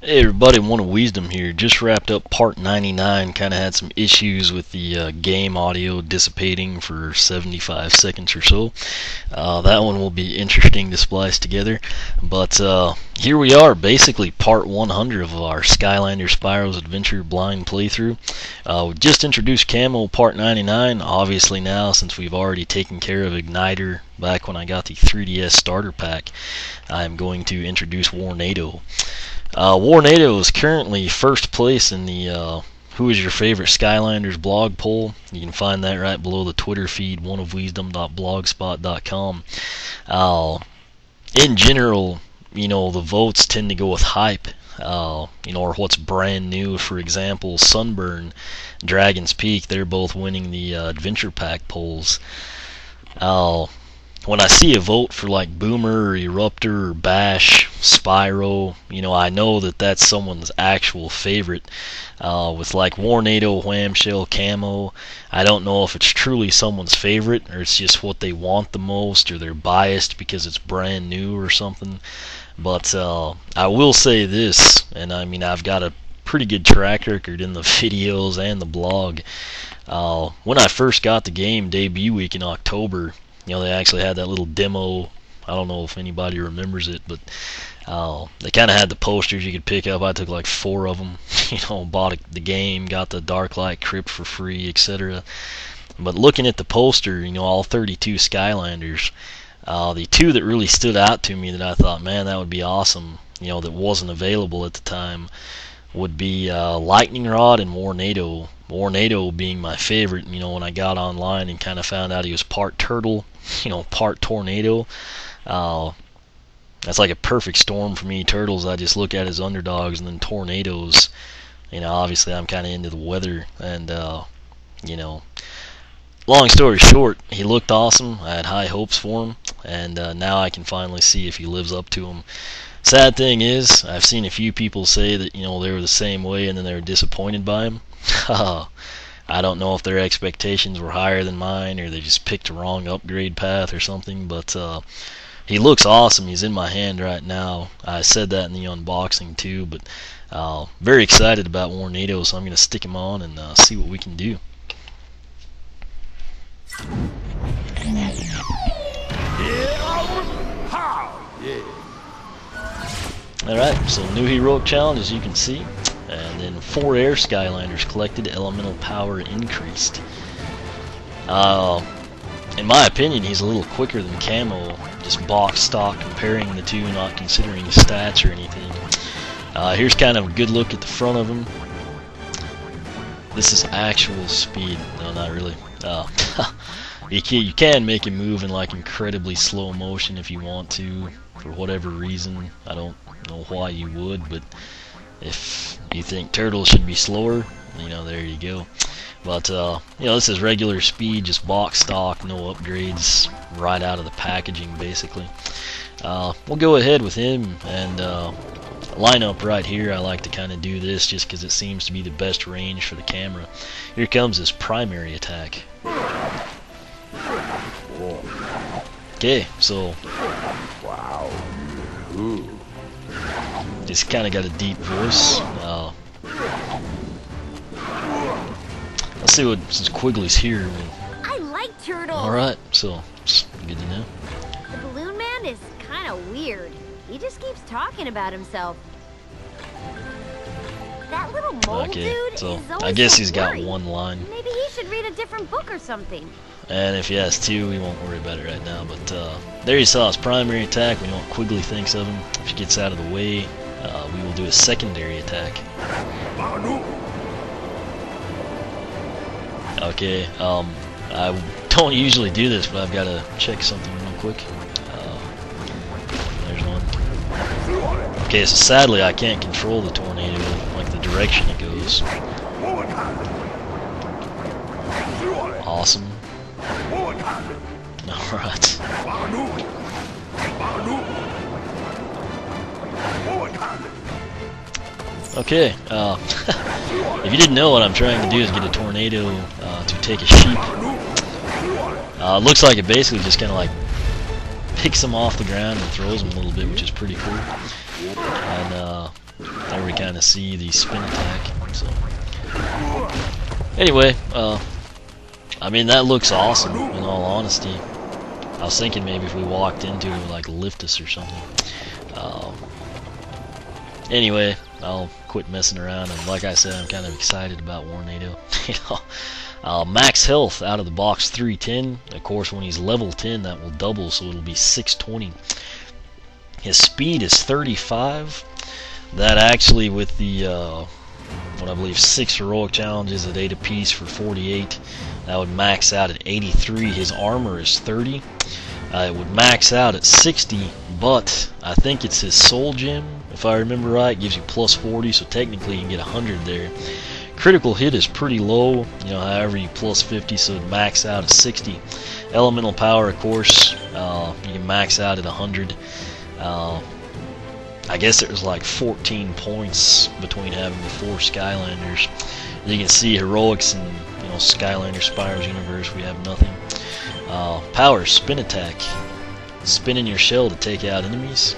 Hey everybody, One of Wisdom here. Just wrapped up part 99. Kind of had some issues with the game audio dissipating for 75 seconds or so. That one will be interesting to splice together. But here we are, basically part 100 of our Skylanders Spyro's Adventure blind playthrough. We just introduced Camo part 99. Obviously now, since we've already taken care of Igniter back when I got the 3DS starter pack, I'm going to introduce Warnado. Warnado is currently first place in the Who is Your Favorite Skylanders blog poll. You can find that right below the Twitter feed, oneofwisdom.blogspot.com. In general, you know, the votes tend to go with hype, or what's brand new. For example, Sunburn, Dragon's Peak, they're both winning the Adventure Pack polls. When I see a vote for like Boomer or Eruptor or Bash, Spyro, I know that that's someone's actual favorite. With like Warnado, Wham-Shell, Camo, I don't know if it's truly someone's favorite or it's just what they want the most, or they're biased because it's brand new or something. But I will say this, and I mean I've got a pretty good track record in the videos and the blog. When I first got the game debut week in October, they actually had that little demo. I don't know if anybody remembers it, but they kind of had the posters you could pick up. I took like 4 of them. Bought the game, got the Darklight Crypt for free, etc. But looking at the poster, all 32 Skylanders, the 2 that really stood out to me that I thought, man, that would be awesome, that wasn't available at the time, would be Lightning Rod and Warnado. Warnado being my favorite, when I got online and kind of found out he was part turtle, part tornado. That's like a perfect storm for me. Turtles I just look at as underdogs, and then tornadoes, obviously I'm kind of into the weather, and long story short, he looked awesome. I had high hopes for him, and now I can finally see if he lives up to them. Sad thing is, I've seen a few people say that they were the same way and then they were disappointed by him. I don't know if their expectations were higher than mine, or they just picked a wrong upgrade path or something, but he looks awesome. He's in my hand right now. I said that in the unboxing too, but very excited about Warnado, so I'm going to stick him on and see what we can do. Alright, so new heroic challenge, as you can see, and then 4 air Skylanders collected, elemental power increased. In my opinion, he's a little quicker than Camo, just box stock comparing the two, not considering stats or anything. Here's kind of a good look at the front of him. This is actual speed. No, not really. You can make him move in like incredibly slow motion if you want to, for whatever reason. I don't know why you would, but if you think turtles should be slower, there you go. But this is regular speed, just box stock, no upgrades, right out of the packaging basically. We'll go ahead with him and line up right here. I like to kind of do this just because it seems to be the best range for the camera. Here comes his primary attack. Okay, so wow, just kind of got a deep voice. Let's see what, since Quigley's here. I like turtles. All right, so it's good to know. The balloon man is kind of weird. He just keeps talking about himself. That little mole dude so is always I guess so he's worried. got 1 line. Maybe he should read a different book or something. And if he has 2, we won't worry about it right now. But there you saw his primary attack. We know what Quigley thinks of him. If he gets out of the way, we will do a secondary attack. Okay, I don't usually do this, but I've got to check something real quick. There's one. Okay, so sadly I can't control the tornado, like the direction it goes. Awesome. Alright. Okay, if you didn't know, what I'm trying to do is get a tornado to take a sheep. Looks like it basically just kind of like picks them off the ground and throws them a little bit, which is pretty cool. And There we kind of see the spin attack. So anyway, I mean, that looks awesome, in all honesty. I was thinking maybe if we walked into it, it would like lift us or something. Anyway, I'll quit messing around, and like I said, I'm kind of excited about Warnado. Max health out of the box 310. Of course, when he's level 10, that will double, so it'll be 620. His speed is 35. That actually, with the what I believe 6 heroic challenges at 8 apiece for 48, that would max out at 83. His armor is 30. It would max out at 60, but I think it's his soul gem, if I remember right. It gives you plus 40, so technically you can get 100 there. Critical hit is pretty low, you know, however you plus 50, so it max out at 60. Elemental power, of course, you can max out at 100. I guess there's like 14 points between having the 4 Skylanders. As you can see, heroics and, you know, Skylander, Spyro's universe, we have nothing. Power, spin attack. Spin in your shell to take out enemies.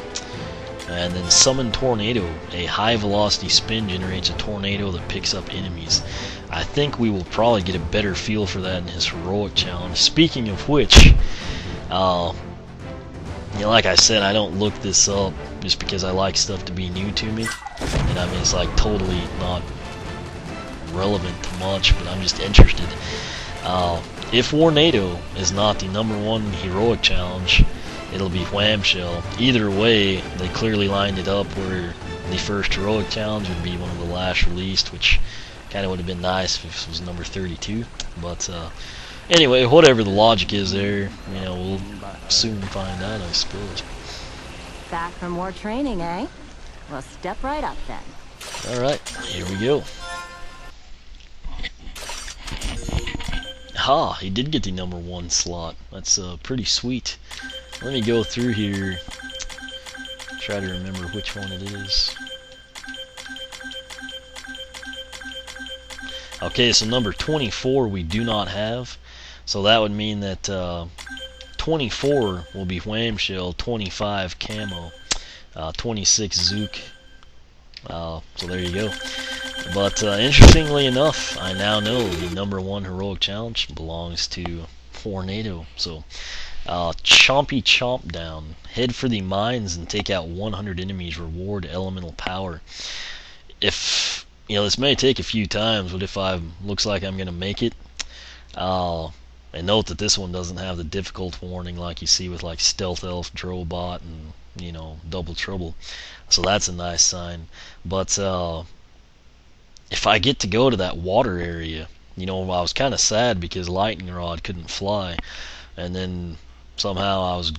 And then summon tornado. A high velocity spin generates a tornado that picks up enemies. I think we will probably get a better feel for that in his heroic challenge. Speaking of which, you know, like I said, I don't look this up just because I like stuff to be new to me. And I mean, it's like totally not relevant to much, but I'm just interested. If Warnado is not the #1 heroic challenge, it'll be Wham-Shell. Either way, they clearly lined it up where the first heroic challenge would be one of the last released, which kind of would have been nice if it was number 32. But anyway, whatever the logic is there, you know, we'll soon find out, I suppose. Back for more training, eh? Well, step right up then. Alright, here we go. Ha! He did get the #1 slot. That's pretty sweet. Let me go through here, try to remember which one it is. Okay, so number 24 we do not have, so that would mean that 24 will be Wham-Shell, 25 Camo, 26 Zook. So there you go. But interestingly enough, I now know the #1 heroic challenge belongs to Warnado. So Chompy Chomp-Down. Head for the mines and take out 100 enemies. Reward elemental power. If, you know, this may take a few times, but if I looks like I'm gonna make it, and note that this one doesn't have the difficult warning like you see with like Stealth Elf, Drobot, and, you know, Double Trouble. So that's a nice sign. But if I get to go to that water area, you know, I was kind of sad because Lightning Rod couldn't fly, and then somehow I was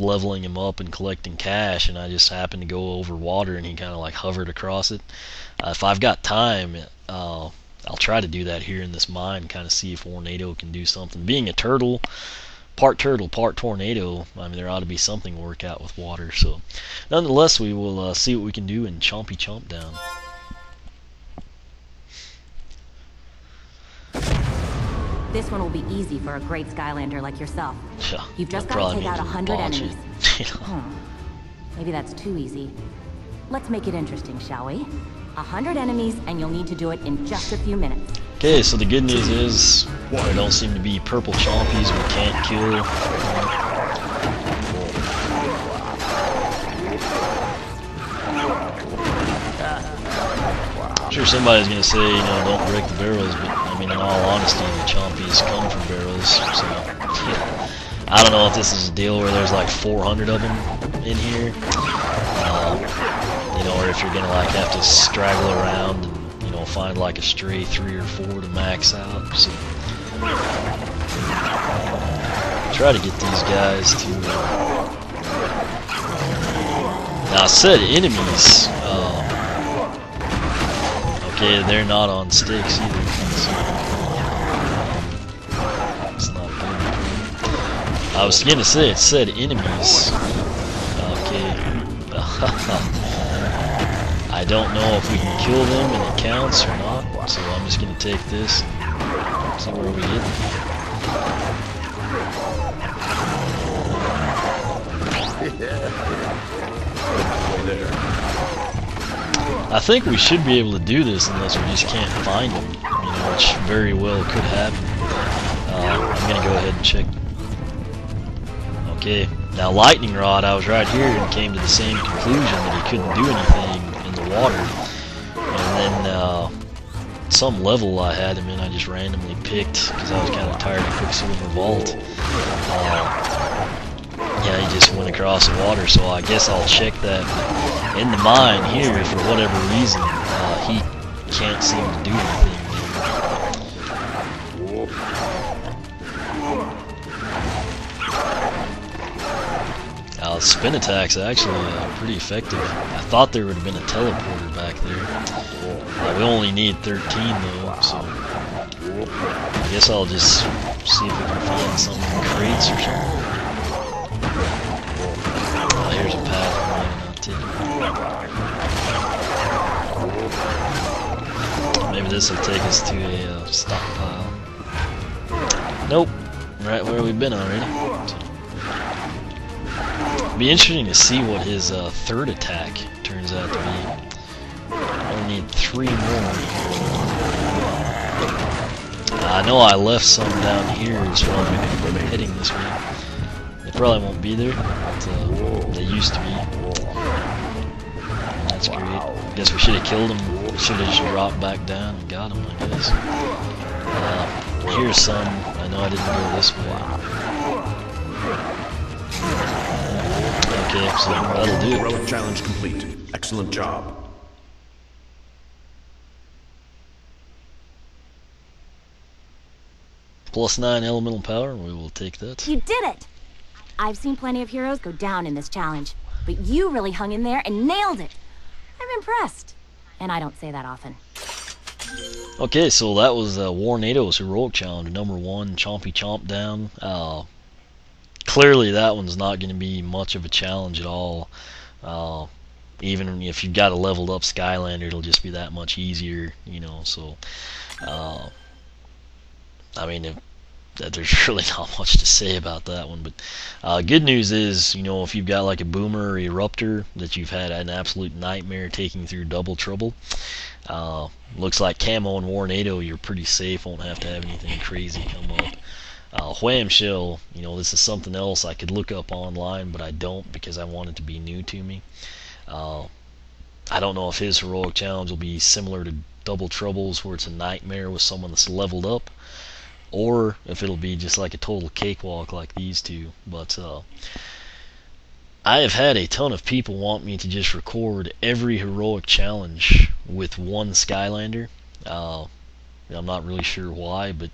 leveling him up and collecting cash, and I just happened to go over water, and he kind of like hovered across it. If I've got time, I'll try to do that here in this mine, kind of see if Warnado can do something. Being a turtle, part tornado, I mean, there ought to be something to work out with water. So nonetheless, we will see what we can do in Chompy Chomp-Down. This one will be easy for a great Skylander like yourself. Yeah, You've just got to take out 100 enemies. You know. Maybe that's too easy. Let's make it interesting, shall we? 100 enemies, and you'll need to do it in just a few minutes. Okay, so the good news is there don't seem to be purple chompies we can't kill. I'm sure somebody's gonna say, you know, don't break the barrels, but I mean, in all honesty, the chompies come from barrels. So yeah. I don't know if this is a deal where there's like 400 of them in here, you know, or if you're gonna like have to straggle around and, you know, find like a stray 3 or 4 to max out. So try to get these guys to. Now, I said enemies. Okay, they're not on sticks either. So, it's not good. I was gonna say it said enemies. Okay. I don't know if we can kill them and it counts or not, so I'm just gonna take this and see where we get. I think we should be able to do this unless we just can't find them, which very well could happen. I'm gonna go ahead and check. Okay, now Lightning Rod, I was right here and came to the same conclusion that he couldn't do anything in the water. And then some level I had him in, I just randomly picked because I was kind of tired of Quicksilver Vault. Yeah, he just went across the water, so I guess I'll check that in the mine here. For whatever reason, he can't seem to do anything. Spin attack's actually pretty effective. I thought there would have been a teleporter back there. We only need 13 though, so I guess I'll just see if we can find some crates or something. Here's a path I'm taking. Maybe this will take us to a stockpile. Nope, right where we've been already. So. It'll be interesting to see what his third attack turns out to be. I only need 3 more. I know I left some down here as well. I'm heading this way. They probably won't be there, but they used to be. That's great. I guess we should have killed him. We should have just dropped back down and got him, I guess. Here's some. I know I didn't go this way. Okay, so that'll do it. Heroic challenge complete. Excellent job. +9 elemental power, we will take that. You did it! I've seen plenty of heroes go down in this challenge, but you really hung in there and nailed it. I'm impressed. And I don't say that often. Okay, so that was Warnado's heroic challenge, #1, Chompy Chomp-Down. Clearly that one's not going to be much of a challenge at all. Even if you've got a leveled up Skylander, it'll just be that much easier, so I mean, there's really not much to say about that one. But good news is, if you've got like a Boomer or Eruptor that you've had an absolute nightmare taking through double trouble, looks like Camo and Warnado, you're pretty safe, won't have to have anything crazy come up. Wham-Shell, this is something else I could look up online, but I don't because I want it to be new to me. I don't know if his heroic challenge will be similar to Double Troubles, where it's a nightmare with someone that's leveled up, or if it'll be just like a total cakewalk like these two. But I have had a ton of people want me to just record every heroic challenge with one Skylander. I'm not really sure why, but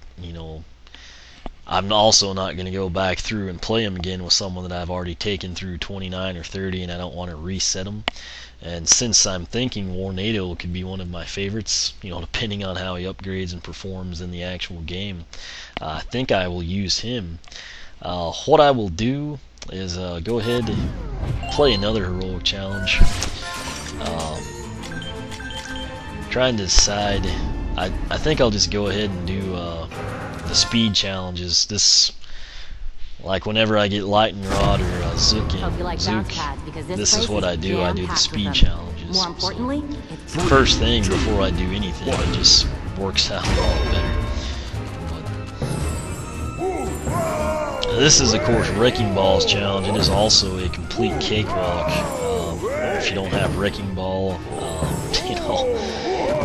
I'm also not going to go back through and play them again with someone that I've already taken through 29 or 30, and I don't want to reset them. And since I'm thinking Warnado could be one of my favorites, depending on how he upgrades and performs in the actual game, I think I will use him. What I will do is go ahead and play another heroic challenge. Trying to decide. I think I'll just go ahead and do the speed challenges. This, like whenever I get Lightning Rod or Zook in, this is what I do. I do the speed challenges. More importantly, so, first thing before I do anything, it just works out a lot better. But this is, of course, Wrecking Ball's challenge. It is also a complete cakewalk. If you don't have Wrecking Ball,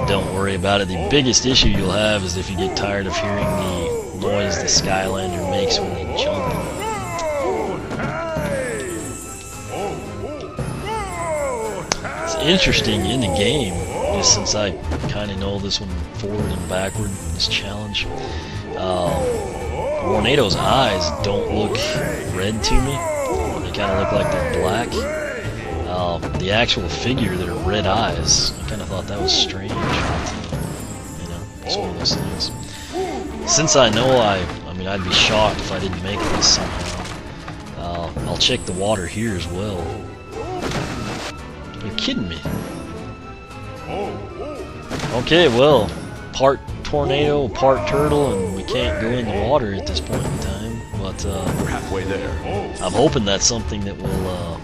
don't worry about it. The biggest issue you'll have is if you get tired of hearing the noise the Skylander makes when they jump. It's interesting in the game, just since I kind of know this one forward and backward, this challenge. Warnado's eyes don't look red to me. They kind of look like they're black. The actual figure, that are red eyes. I kind of thought that was strange. It's one of those things. Since I know I mean, I'd be shocked if I didn't make this somehow. I'll check the water here as well. You're kidding me. Okay, well, part tornado, part turtle, and we can't go in the water at this point in time. But we're halfway there. I'm hoping that's something that will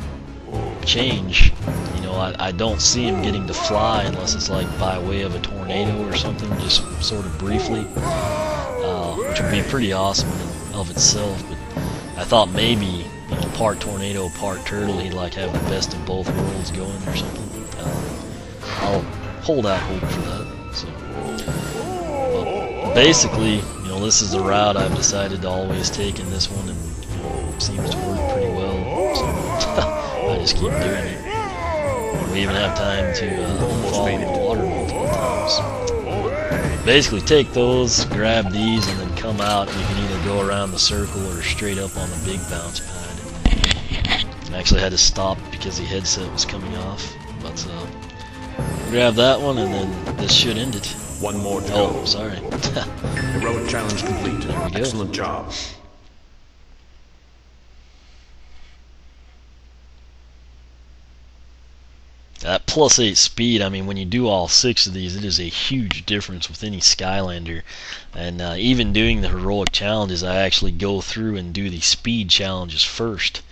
change. You know, I don't see him getting to fly unless it's like by way of a tornado or something, just sort of briefly, which would be pretty awesome in of itself. But I thought maybe, you know, part tornado, part turtle, he'd like have the best of both worlds going or something. I'll hold out hope for that. So, basically, you know, this is the route I've decided to always take in this one, and you know, it seems to work pretty well. So I just keep doing it. We even have time to fall in the water multiple times. Basically, take those, grab these, and then come out. You can either go around the circle or straight up on the big bounce pad. I actually had to stop because the headset was coming off, but grab that one, and then this should end it. One more to Oh, go. sorry. Heroic challenge complete. There we go. Excellent job. That +8 speed, I mean, when you do all 6 of these, it is a huge difference with any Skylander. And even doing the heroic challenges, I actually go through and do the speed challenges first.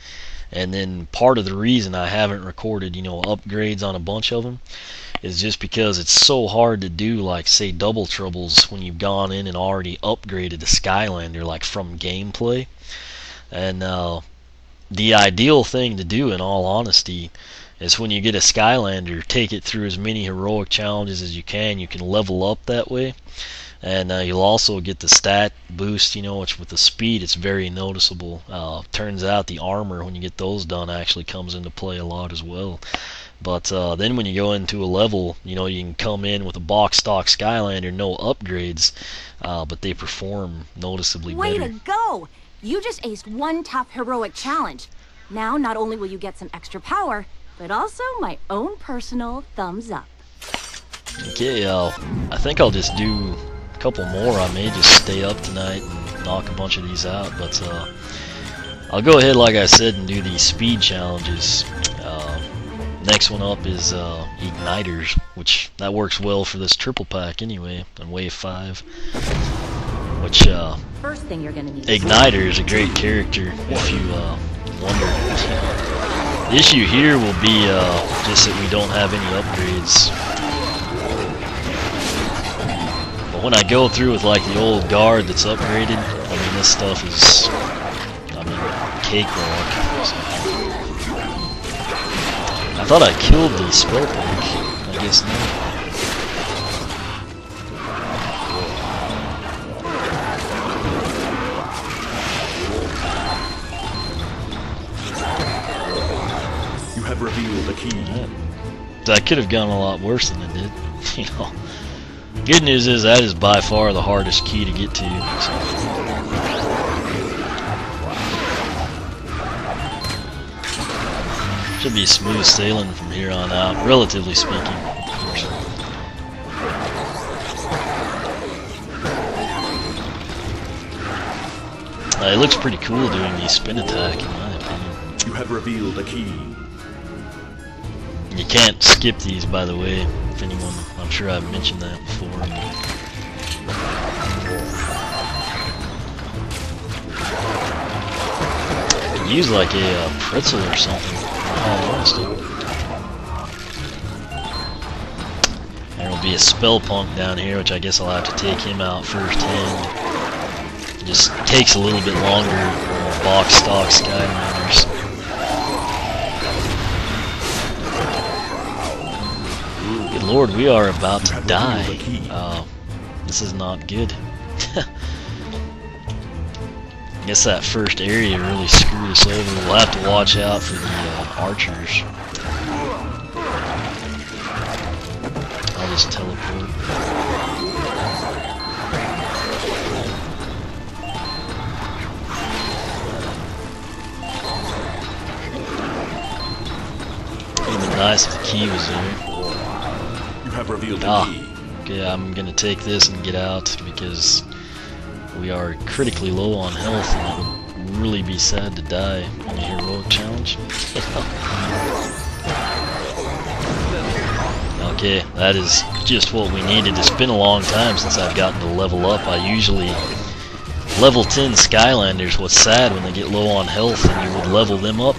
And then part of the reason I haven't recorded, you know, upgrades on a bunch of them is just because it's so hard to do, like, say, double troubles when you've gone in and already upgraded the Skylander, like, from gameplay. And the ideal thing to do, in all honesty, is when you get a Skylander, take it through as many heroic challenges as you can. You can level up that way, and you'll also get the stat boost, you know, which with the speed it's very noticeable. Turns out the armor, when you get those done, actually comes into play a lot as well. But then when you go into a level, you know, you can come in with a box stock Skylander, no upgrades, but they perform noticeably Way better. to go! You just aced one tough heroic challenge. Now, not only will you get some extra power, but also my own personal thumbs up. Okay, I think I'll just do a couple more. I may just stay up tonight and knock a bunch of these out, but I'll go ahead, like I said, and do these speed challenges. Next one up is Igniters, which that works well for this triple pack anyway, on Wave 5. Which, First thing you're gonna need. Igniter is a great character, if you wonder. The issue here will be just that we don't have any upgrades. But when I go through with like the old guard that's upgraded, I mean, this stuff is, I mean, cakewalk. So. I thought I killed the Spellpunk. I guess not. Have revealed the key. That could have gone a lot worse than it did. You know. Good news is that is by far the hardest key to get to. So. Should be smooth sailing from here on out, relatively speaking. Of course. It looks pretty cool doing the spin attack, in my opinion. You have revealed a key. You can't skip these, by the way, if anyone, I'm sure I've mentioned that before. I could use like a pretzel or something, honestly. There'll be a Spellpunk down here, which I guess I'll have to take him out firsthand. It just takes a little bit longer than box stock Skylanders. Lord, we are about to die. This is not good. I guess that first area really screwed us over. We'll have to watch out for the archers. I'll just teleport. It would have been nice if the key was there. Have revealed the key. Okay, I'm gonna take this and get out because we are critically low on health, and it would really be sad to die on a heroic challenge. Okay, that is just what we needed. It's been a long time since I've gotten to level up. I usually level 10 Skylanders. What's sad when they get low on health and you would level them up,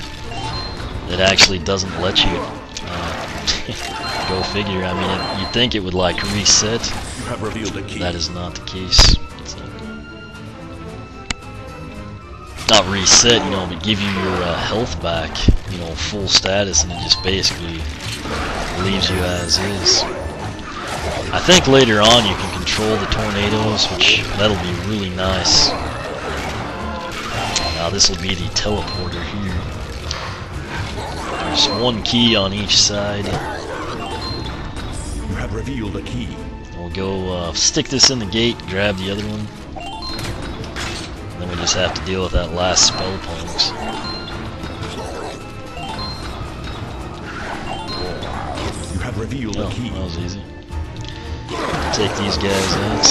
it actually doesn't let you. Go figure. I mean, you'd think it would like reset. You have revealed a key. That is not the case. It's not reset, you know, but give you your health back, you know, full status, and it just basically leaves you as is. I think later on you can control the tornadoes, which that'll be really nice. Now this will be the teleporter here. There's one key on each side. You have revealed a key. We'll go stick this in the gate, grab the other one. Then we just have to deal with that last spell punks. You have revealed a key. That was easy. Take these guys out.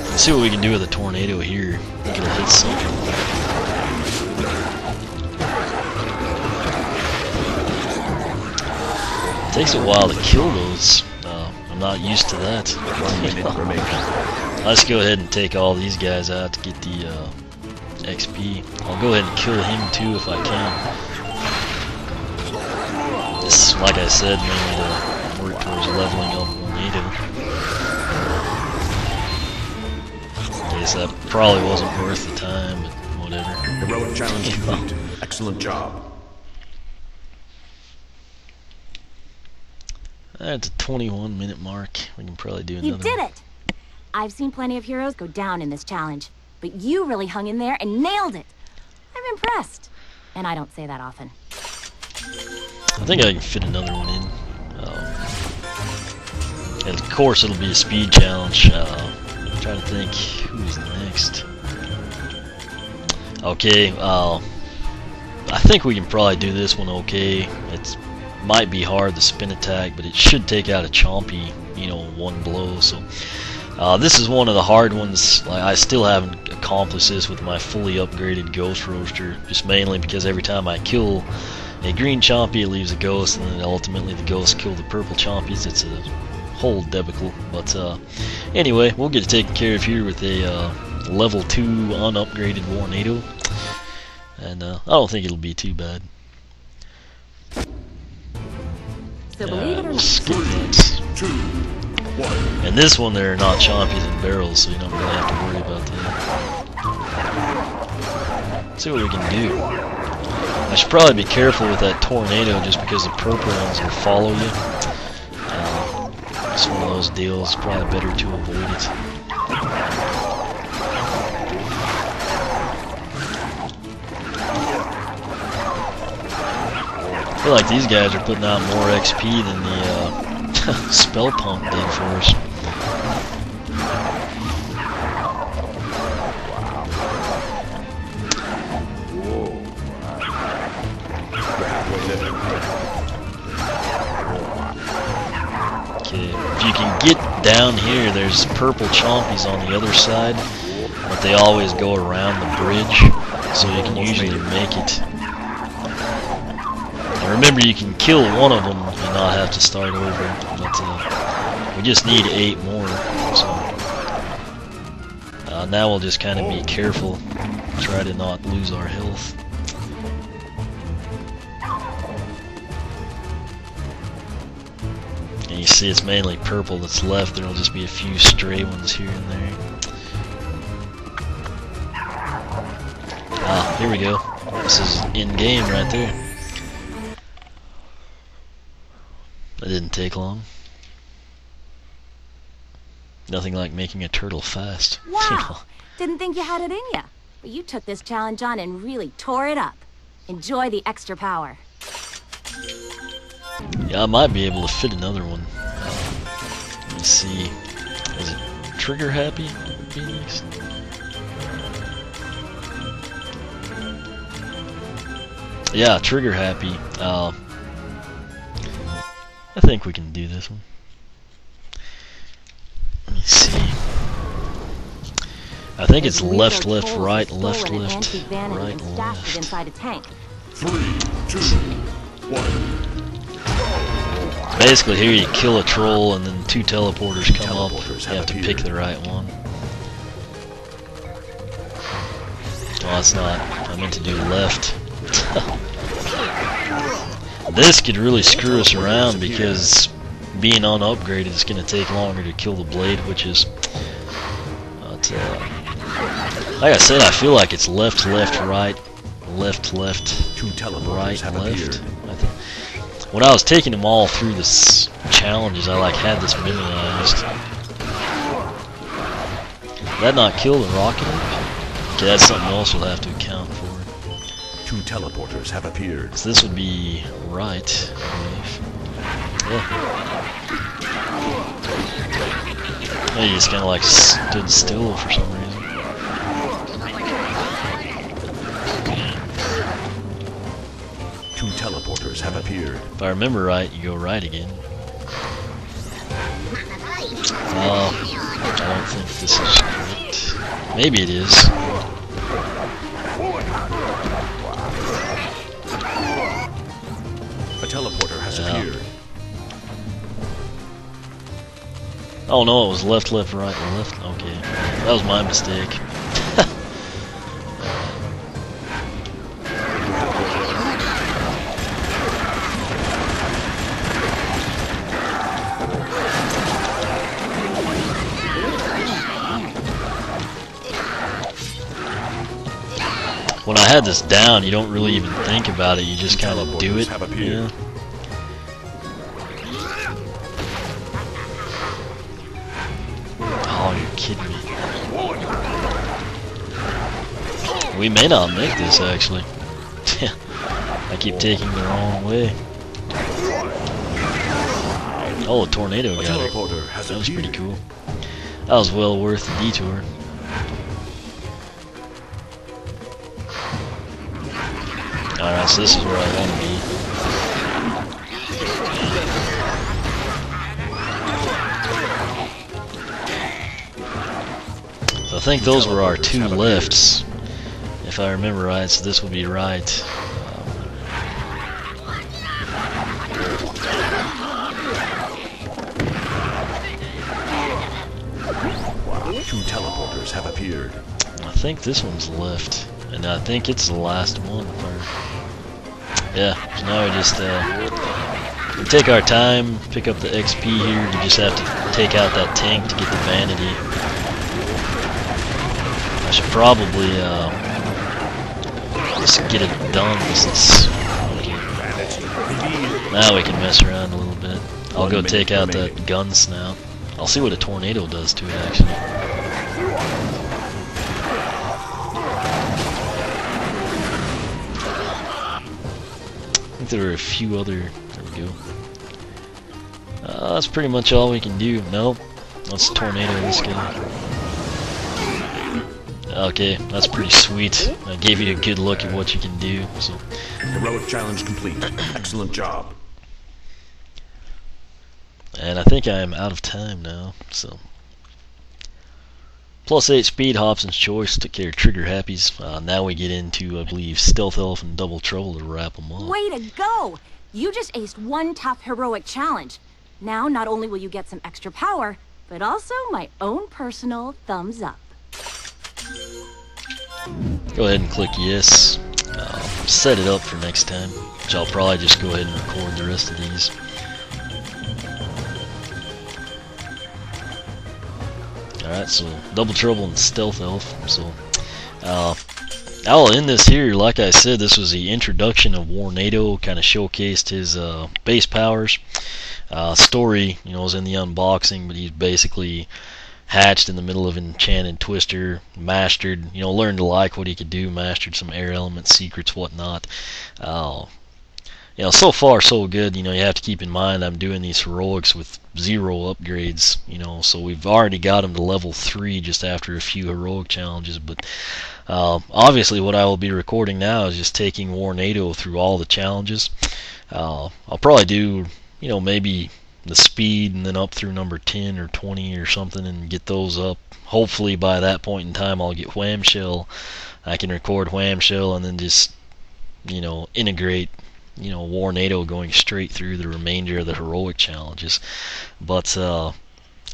Let's see what we can do with a tornado here. I think it'll hit something. It takes a while to kill those. I'm not used to that. 1 minute remaining. Let's go ahead and take all these guys out to get the XP. I'll go ahead and kill him too if I can. This, like I said, mainly to work towards leveling up Warnado. Guess that probably wasn't worth the time, but whatever. Heroic challenge complete. Excellent job. You That's a 21-minute mark. We can probably do another did one. it! I've seen plenty of heroes go down in this challenge, but you really hung in there and nailed it. I'm impressed. And I don't say that often. I think I can fit another one in. And of course, it'll be a speed challenge. I'm trying to think who's next. Okay, I think we can probably do this one okay. It might be hard, the spin attack, but it should take out a Chompy, you know, one blow. So this is one of the hard ones. I still haven't accomplished this with my fully upgraded Ghost Roaster, just mainly because every time I kill a green Chompy, it leaves a ghost, and then ultimately the ghosts kill the purple Chompies. It's a whole debacle. But anyway, we'll get it taken care of here with a level 2 unupgraded Warnado, and I don't think it'll be too bad. So believe it or We'll not, skip this. 2, 1. And this one, there are not Chompies and barrels, so you don't really have to worry about that. Let's see what we can do. I should probably be careful with that tornado just because the purple ones will follow you. It's one of those deals, probably better to avoid it. I feel like these guys are putting out more XP than the spell pump did for us. Okay, if you can get down here, there's purple Chompies on the other side, but they always go around the bridge, so you can usually make it. And remember, you can kill one of them and not have to start over, but we just need 8 more, so now we'll just kind of be careful, try to not lose our health. And you see it's mainly purple that's left, there'll just be a few stray ones here and there. Ah, here we go. This is in-game right there. That didn't take long. Nothing like making a turtle fast. wow! Didn't think you had it in ya. But you took this challenge on and really tore it up. Enjoy the extra power. Yeah, I might be able to fit another one. Let me see. Is it trigger happy? Would be next. Yeah, trigger happy. I think we can do this one. Let me see. I think it's left, left, right, left, left, right, left. Inside a tank. 3, 2, 1. Basically, here you kill a troll, and then 2 teleporters come up. You have to pick the right one. it's not. I meant to do left. This could really screw us around because being unupgraded is going to take longer to kill the blade, which is... like I said, I feel like it's left, left, right, left, left, Two teleporters right, have left. appeared. When I was taking them all through this challenges, I like had this memorized. Did that not kill the rocket? Okay, that's something else we'll have to account for. Two teleporters have appeared. So this would be right, I believe. Yeah. He just kind of like stood still for some reason. Two teleporters have appeared. If I remember right, you go right again. I don't think this is correct. Maybe it is. A teleporter has appeared. Oh no, it was left, left, right, left. Okay, that was my mistake. When I had this down, you don't really even think about it. You just kind of do it. Yeah. Oh, you're kidding me. We may not make this, actually. I keep taking the wrong way. Oh, a tornado got it. That was pretty cool. That was well worth the detour. Alright, so this is where I want to be. So I think those were our two lefts, if I remember right, so this would be right. Two teleporters have appeared. I think this one's left, and I think it's the last one. Yeah, so now we just we take our time, pick up the XP here. You just have to take out that tank to get the vanity. I should probably just get it done. Now we can mess around a little bit. I'll go take out that gun snout. I'll see what a tornado does to it, actually. I think there were a few other... There we go. That's pretty much all we can do. Nope. Let's tornado this guy. Okay, that's pretty sweet. I gave you a good look at what you can do. So. Heroic challenge complete. Excellent job. And I think I am out of time now, so. +8 speed, Hobson's Choice, took care of Trigger Happies. Now we get into, I believe, Stealth Elf and Double Trouble to wrap them up. Way to go! You just aced one tough heroic challenge. Now, not only will you get some extra power, but also my own personal thumbs up. Go ahead and click yes. Set it up for next time, which I'll probably just go ahead and record the rest of these. Alright, so Double Trouble and Stealth Elf. So I'll end this here. Like I said, this was the introduction of Warnado, kind of showcased his base powers. Story, you know, was in the unboxing, but he's basically hatched in the middle of Enchanted Twister, mastered, you know, learned to like what he could do, mastered some air element secrets, whatnot. You know, so far so good. You know, you have to keep in mind I'm doing these heroics with 0 upgrades, you know, so we've already got him to level 3 just after a few heroic challenges. But obviously what I will be recording now is just taking Warnado through all the challenges. I'll probably do, you know, maybe the speed and then up through number 10 or 20 or something and get those up. Hopefully by that point in time I'll get Wham-Shell. I can record Wham-Shell and then just, you know, integrate, you know, Warnado going straight through the remainder of the heroic challenges. But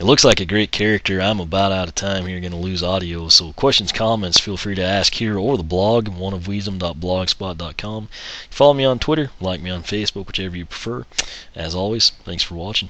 It looks like a great character. I'm about out of time here, going to lose audio. So questions, comments, feel free to ask here or the blog, oneofweezem.blogspot.com. Follow me on Twitter, like me on Facebook, whichever you prefer. As always, thanks for watching.